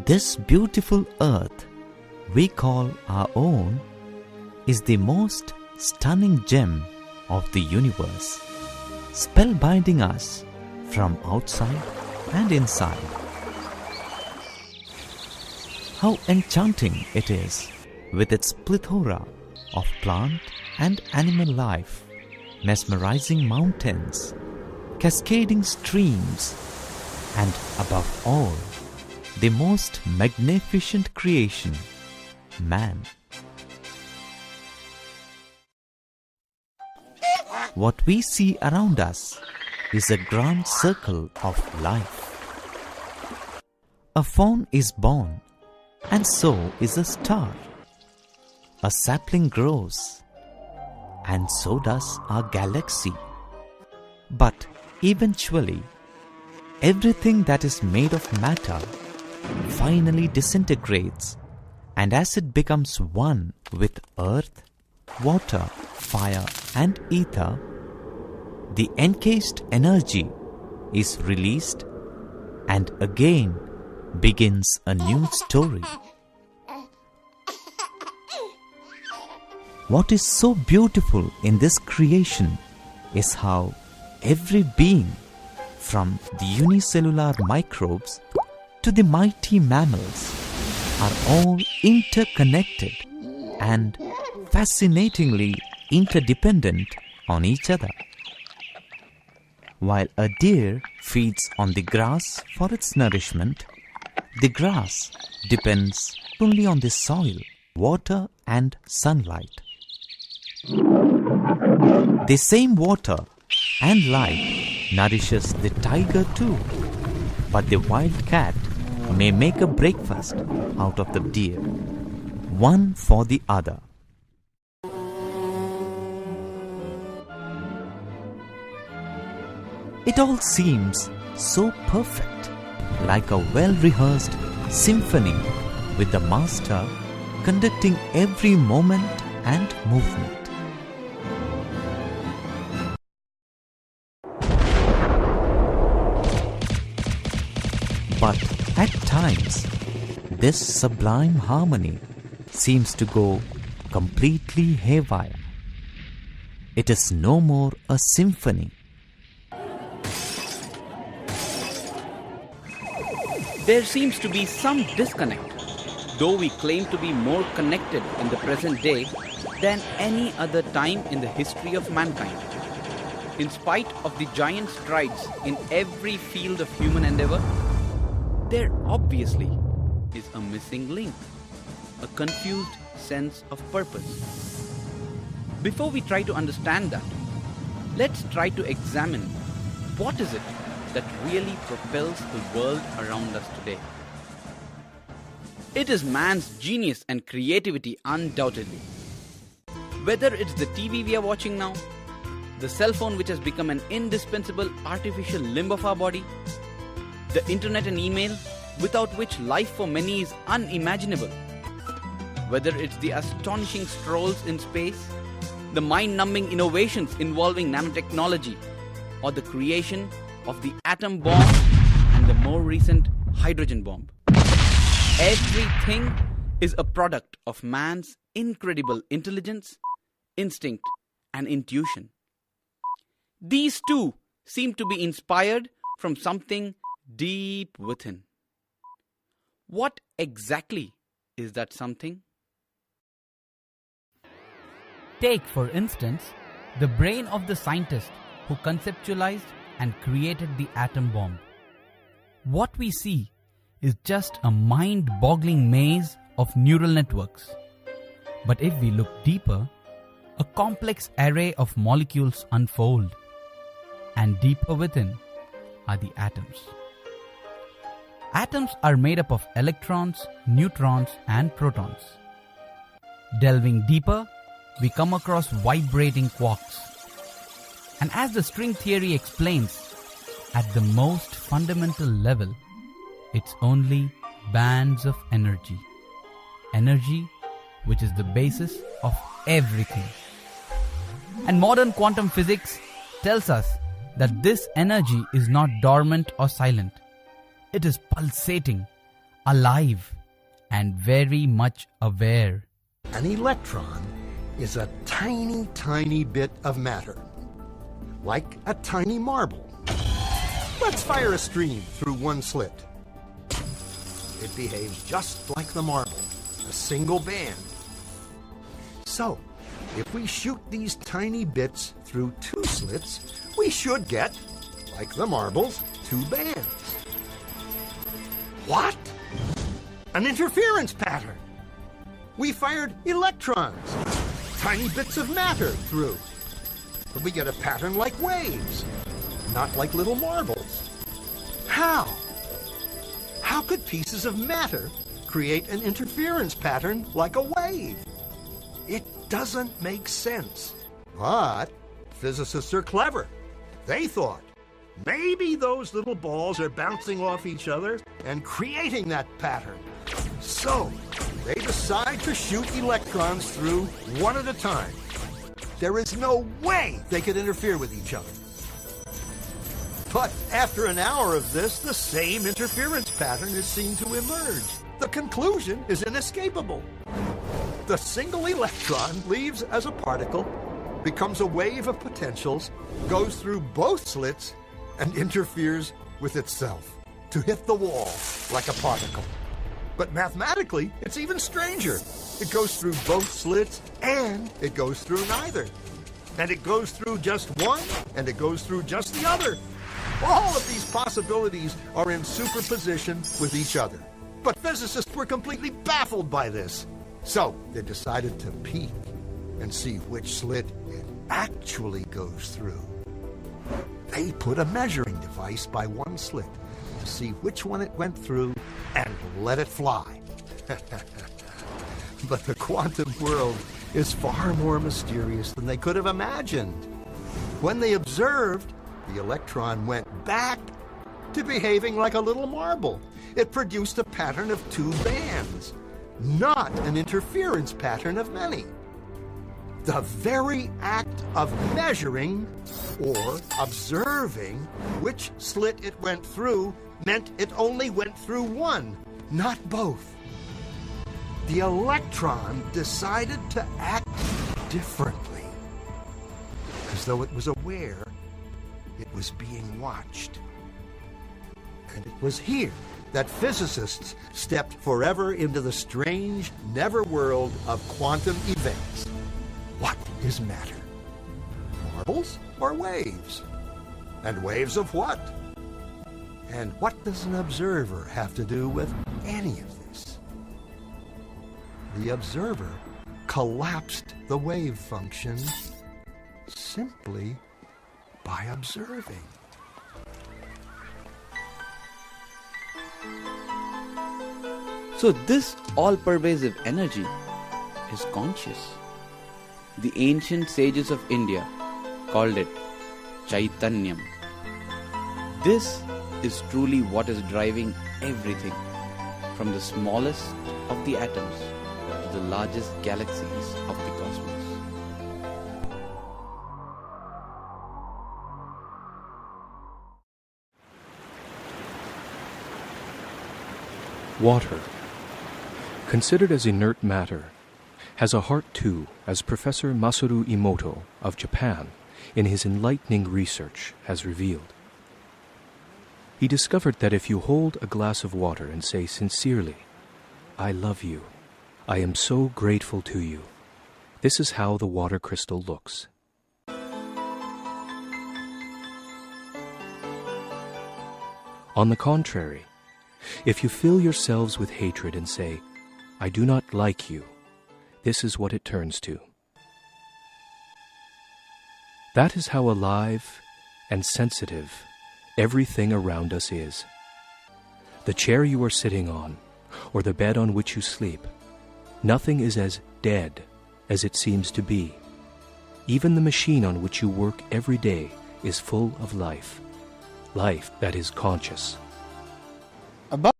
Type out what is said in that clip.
This beautiful earth we call our own is the most stunning gem of the universe, spellbinding us from outside and inside. How enchanting it is with its plethora of plant and animal life, mesmerizing mountains, cascading streams, and above all, the most magnificent creation, man. What we see around us is a grand circle of life. A fawn is born, and so is a star. A sapling grows, and so does our galaxy. But eventually, everything that is made of matter finally disintegrates, and as it becomes one with earth, water, fire, and ether, the encased energy is released, and again begins a new story. What is so beautiful in this creation is how every being, from the unicellular microbes to the mighty mammals, are all interconnected and fascinatingly interdependent on each other. While a deer feeds on the grass for its nourishment, the grass depends only on the soil, water, and sunlight. The same water and light nourishes the tiger too, but the wild cat may make a breakfast out of the deer, one for the other. It all seems so perfect, like a well-rehearsed symphony with the master conducting every moment and movement. But at times, this sublime harmony seems to go completely haywire. It is no more a symphony. There seems to be some disconnect, though we claim to be more connected in the present day than any other time in the history of mankind. In spite of the giant strides in every field of human endeavor, there obviously is a missing link, a confused sense of purpose. Before we try to understand that, let's try to examine what is it that really propels the world around us today. It is man's genius and creativity, undoubtedly. Whether it's the TV we are watching now, the cell phone which has become an indispensable artificial limb of our body, the internet and email without which life for many is unimaginable, whether it's the astonishing strolls in space, the mind-numbing innovations involving nanotechnology, or the creation of the atom bomb and the more recent hydrogen bomb. Everything is a product of man's incredible intelligence, instinct, and intuition. These two seem to be inspired from something deep within. What exactly is that something? Take, for instance, the brain of the scientist who conceptualized and created the atom bomb. What we see is just a mind-boggling maze of neural networks. But if we look deeper, a complex array of molecules unfold, and deeper within are the atoms. Atoms are made up of electrons, neutrons, and protons. Delving deeper, we come across vibrating quarks. And as the string theory explains, at the most fundamental level, it's only bands of energy. Energy which is the basis of everything. And modern quantum physics tells us that this energy is not dormant or silent. It is pulsating, alive, and very much aware. An electron is a tiny, tiny bit of matter, like a tiny marble. Let's fire a stream through one slit. It behaves just like the marble, a single band. So, if we shoot these tiny bits through two slits, we should get, like the marbles, two bands. What? An interference pattern! We fired electrons, tiny bits of matter through. But we get a pattern like waves, not like little marbles. How? How could pieces of matter create an interference pattern like a wave? It doesn't make sense. But physicists are clever. They thought, maybe those little balls are bouncing off each other and creating that pattern. So, they decide to shoot electrons through one at a time. There is no way they could interfere with each other. But after an hour of this, the same interference pattern is seen to emerge. The conclusion is inescapable. The single electron leaves as a particle, becomes a wave of potentials, goes through both slits, and interferes with itself to hit the wall like a particle. But mathematically, it's even stranger. It goes through both slits, and it goes through neither. And it goes through just one, and it goes through just the other. All of these possibilities are in superposition with each other. But physicists were completely baffled by this. So they decided to peek and see which slit it actually goes through. They put a measuring device by one slit to see which one it went through and let it fly. But the quantum world is far more mysterious than they could have imagined. When they observed, the electron went back to behaving like a little marble. It produced a pattern of two bands, not an interference pattern of many. The very act of measuring or observing which slit it went through meant it only went through one, not both. The electron decided to act differently, as though it was aware it was being watched. And it was here that physicists stepped forever into the strange, never world of quantum events. What is matter? Marbles or waves? And waves of what? And what does an observer have to do with any of this? The observer collapsed the wave function simply by observing. So this all-pervasive energy is conscious. The ancient sages of India called it Chaitanyam. This is truly what is driving everything, from the smallest of the atoms to the largest galaxies of the cosmos. Water, considered as inert matter, has a heart too, as Professor Masaru Emoto of Japan, in his enlightening research, has revealed. He discovered that if you hold a glass of water and say sincerely, "I love you, I am so grateful to you," this is how the water crystal looks. On the contrary, if you fill yourselves with hatred and say, "I do not like you," this is what it turns to. That is how alive and sensitive everything around us is. The chair you are sitting on, or the bed on which you sleep, nothing is as dead as it seems to be. Even the machine on which you work every day is full of life, life that is conscious. About